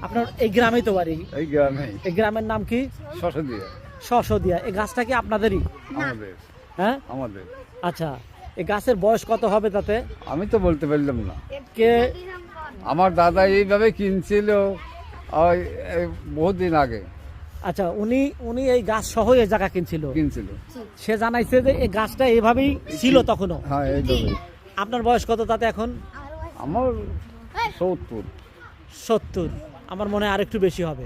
আপনার এই গ্রামেই তো বাড়ি? এই গ্রামে। এই গ্রামের নাম কি? শশদিয়া। শশদিয়া। এই গাছটা কি আপনাদেরই? আমাদের। হ্যাঁ, আমাদের। আচ্ছা, এই গাছের বয়স কত হবে তাতে? আমি তো বলতে পারলাম না। কে? আমার দাদা এইভাবে কিনছিল বহুদিন আগে। আচ্ছা, উনি উনি এই গাছ সহ এই জায়গা কিনছিল। সে জানাইছে যে এই গাছটা এইভাবেই ছিল তখনও। হ্যাঁ, এইভাবে। আপনার বয়স কত তাতে এখন? আমার 70। 70। আমার মনে হয় আর একটু বেশি হবে,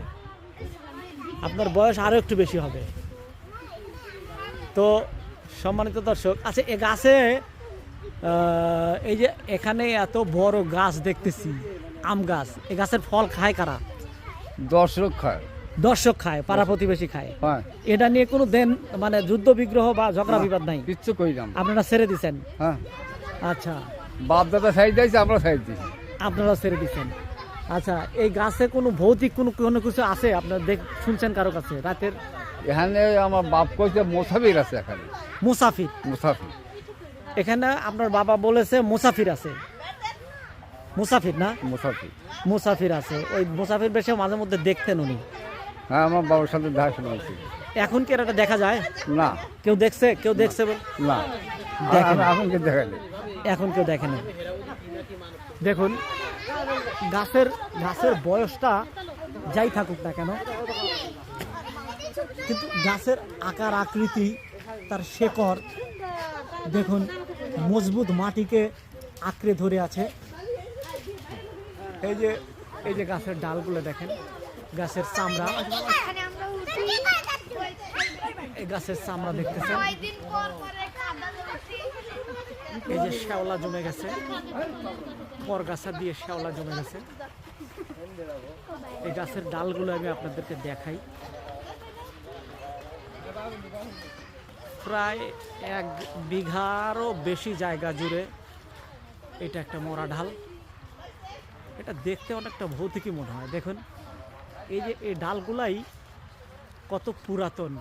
আপনার বয়স আরো একটু বেশি হবে। তো সম্মানিত দর্শক, আচ্ছা, এই গাছে এই যে এখানে এত বড় গাছ দেখতেছি, আম গাছ, এই গাছের ফল খায় কারা? দর্শক খায়। দর্শক খায়, পাড়া প্রতিবেশী খায়। হ্যাঁ। এটা নিয়ে কোনো দেন মানে যুদ্ধ বিগ্রহ বা ঝগড়া বিবাদ নাই? কিচ্ছু কইলাম। আপনারা ছেড়ে দিচ্ছেন? হ্যাঁ। আচ্ছা, বাপ দাদা সাইড দিয়েছে, আমরা সাইড দিয়েছি। আপনারা ছেড়ে দিচ্ছেন। আচ্ছা, এই গাছে কোনো ভৌতিক কোনো কিছু আছে আপনার শুনছেন কারো কাছে রাতের? এখানে আমার বাপ কইছে মুসাফির আছে এখানে। মুসাফির? মুসাফির। এখানে আপনার বাবা বলেছে মুসাফির আছে। মুসাফির না? মুসাফির। মুসাফির আছে। ওই মুসাফির বেশে মাঝে মধ্যে দেখতেন উনি। হ্যাঁ, আমার বাবার সাথে দেখাশোনা হয়েছে। এখন কি এটা দেখা যায়? না। কেউ দেখছে? কেউ দেখছে? না, দেখেন। এখন কে দেখালে? এখন কেউ দেখে না। দেখুন, গাছের বয়সটা যাই থাকুক না কেন, কিন্তু গাছের আকার আকৃতি, তার শেকড় দেখুন মজবুত মাটিকে আঁকড়ে ধরে আছে। এই যে গাছের ডালগুলো দেখেন, গাছের চামড়া, এই গাছের চামড়া দেখতেছেন। এই যে শ্যাওলা জমে গেছে, পরগাছা দিয়ে শ্যাওলা জমে গেছে। এই গাছের ডালগুলো আমি আপনাদেরকে দেখাই। প্রায় 1 বিঘারও বেশি জায়গা জুড়ে এটা একটা মরা ঢাল। এটা দেখতে অনেকটা ভৌতিকই মনে হয়। দেখুন, এই যে এই ডালগুলাই কত পুরাতন।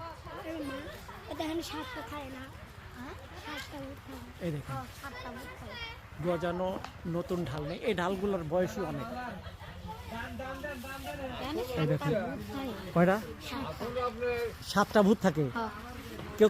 এই দেখুন, গজানো নতুন ঢাল নেই, এই ঢালগুলোর বয়সই অনেক। এই দেখুন, কয়টা? 7টা ভূত থাকে।